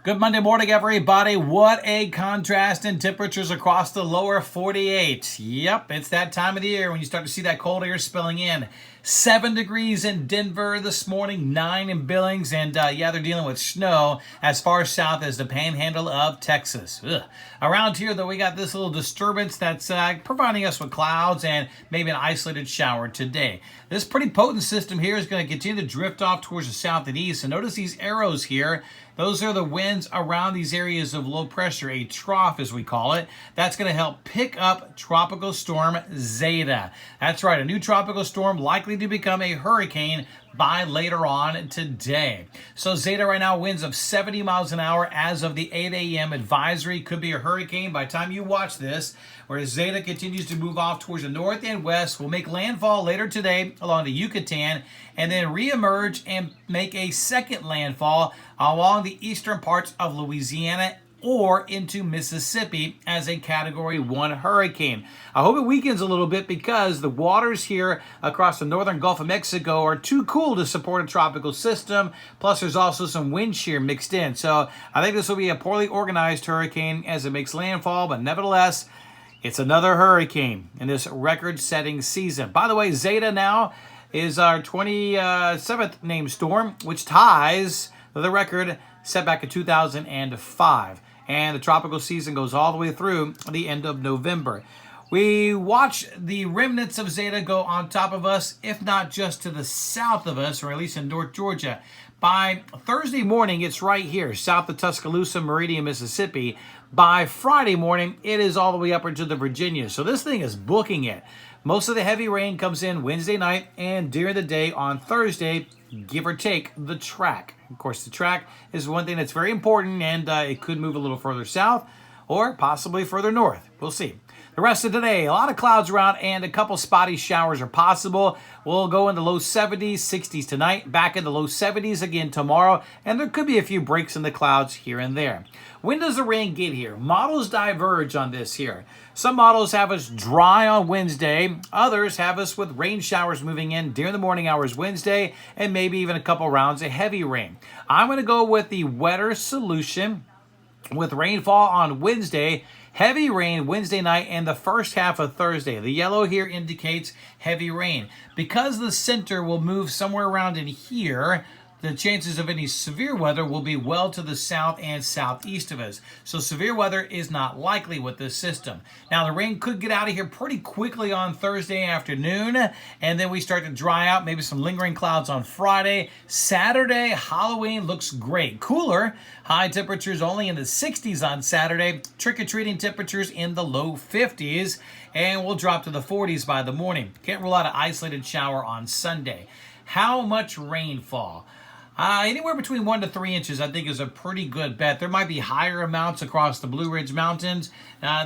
Good Monday morning, everybody. What a contrast in temperatures across the lower 48. Yep, it's that time of the year when you start to see that cold air spilling in. 7 degrees in Denver this morning, 9 in Billings, and they're dealing with snow as far south as the panhandle of Texas. Ugh. Around here, though, we got this little disturbance that's providing us with clouds and maybe an isolated shower today. This pretty potent system here is going to continue to drift off towards the south and east. And notice these arrows here. Those are the winds around these areas of low pressure, a trough as we call it. That's going to help pick up Tropical Storm Zeta. That's right, a new tropical storm likely to become a hurricane by later on today. So Zeta right now winds of 70 miles an hour as of the 8 a.m. advisory. Could be a hurricane by the time you watch this, whereas Zeta continues to move off towards the north and west, will make landfall later today along the Yucatan, and then reemerge and make a second landfall along the eastern parts of Louisiana or into Mississippi as a Category 1 hurricane. I hope it weakens a little bit because the waters here across the northern Gulf of Mexico are too cool to support a tropical system. Plus, there's also some wind shear mixed in. So I think this will be a poorly organized hurricane as it makes landfall, but nevertheless, it's another hurricane in this record-setting season. By the way, Zeta now is our 27th named storm, which ties the record set back in 2005. And the tropical season goes all the way through the end of November. We watch the remnants of Zeta go on top of us, if not just to the south of us, or at least in North Georgia. By Thursday morning, it's right here, south of Tuscaloosa, Meridian, Mississippi. By Friday morning, it is all the way up into the Virginia. So this thing is booking it. Most of the heavy rain comes in Wednesday night and during the day on Thursday, give or take the track. Of course, the track is one thing that's very important, and it could move a little further south or possibly further north. We'll see. The rest of today, a lot of clouds around and a couple spotty showers are possible. We'll go in the low 70s, 60s tonight, back in the low 70s again tomorrow, and there could be a few breaks in the clouds here and there. When does the rain get here? Models diverge on this here. Some models have us dry on Wednesday. Others have us with rain showers moving in during the morning hours Wednesday, and maybe even a couple rounds of heavy rain. I'm going to go with the wetter solution with rainfall on Wednesday, heavy rain Wednesday night and the first half of Thursday. The yellow here indicates heavy rain. Because the center will move somewhere around in here, the chances of any severe weather will be well to the south and southeast of us. So severe weather is not likely with this system. Now, the rain could get out of here pretty quickly on Thursday afternoon, and then we start to dry out, maybe some lingering clouds on Friday. Saturday, Halloween looks great. Cooler, high temperatures only in the 60s on Saturday. Trick-or-treating temperatures in the low 50s, and we'll drop to the 40s by the morning. Can't rule out an isolated shower on Sunday. How much rainfall? Anywhere between 1 to 3 inches, I think, is a pretty good bet. There might be higher amounts across the Blue Ridge Mountains.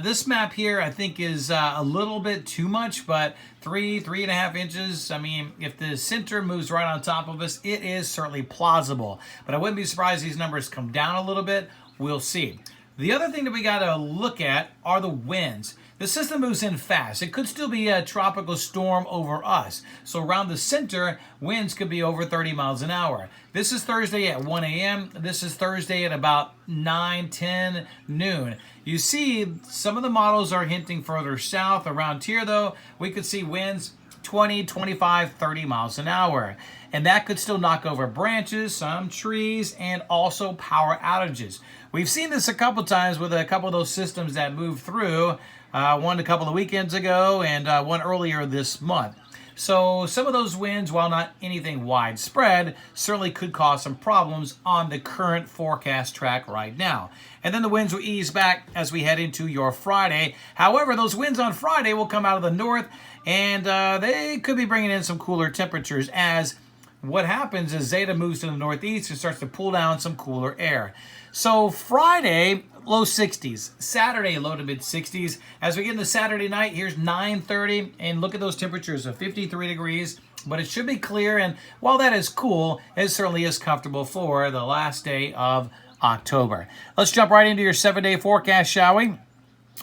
This map here, I think, is a little bit too much, but 3.5 inches. I mean, if the center moves right on top of us, it is certainly plausible. But I wouldn't be surprised if these numbers come down a little bit. We'll see. The other thing that we got to look at are the winds. The system moves in fast. It could still be a tropical storm over us. So around the center, winds could be over 30 miles an hour. This is Thursday at 1 a.m. This is Thursday at about 9, 10, noon. You see, some of the models are hinting further south. Around here, though, we could see winds 20, 25, 30 miles an hour. And that could still knock over branches, some trees, and also power outages. We've seen this a couple times with a couple of those systems that move through. One a couple of weekends ago and one earlier this month. So some of those winds, while not anything widespread, certainly could cause some problems on the current forecast track right now. And then the winds will ease back as we head into your Friday. However, those winds on Friday will come out of the north, and they could be bringing in some cooler temperatures as what happens is Zeta moves to the northeast and starts to pull down some cooler air. So Friday, low 60s. Saturday, low to mid 60s. As we get into Saturday night, here's 9:30, and look at those temperatures of 53 degrees. But it should be clear, and while that is cool, it certainly is comfortable for the last day of October. Let's jump right into your 7-day forecast, shall we?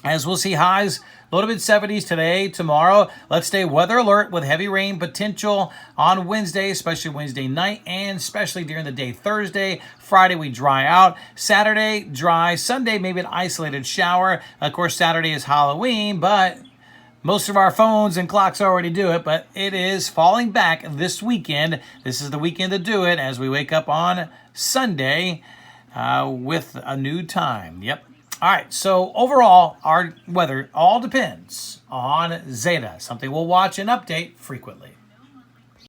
As we'll see highs Low to mid-70s today, tomorrow. Let's stay weather alert with heavy rain potential on Wednesday, especially Wednesday night, and especially during the day Thursday. Friday, we dry out. Saturday, dry. Sunday, maybe an isolated shower. Of course, Saturday is Halloween, but most of our phones and clocks already do it, but it is falling back this weekend. This is the weekend to do it as we wake up on Sunday with a new time. Yep. All right, so overall, our weather all depends on Zeta, something we'll watch and update frequently.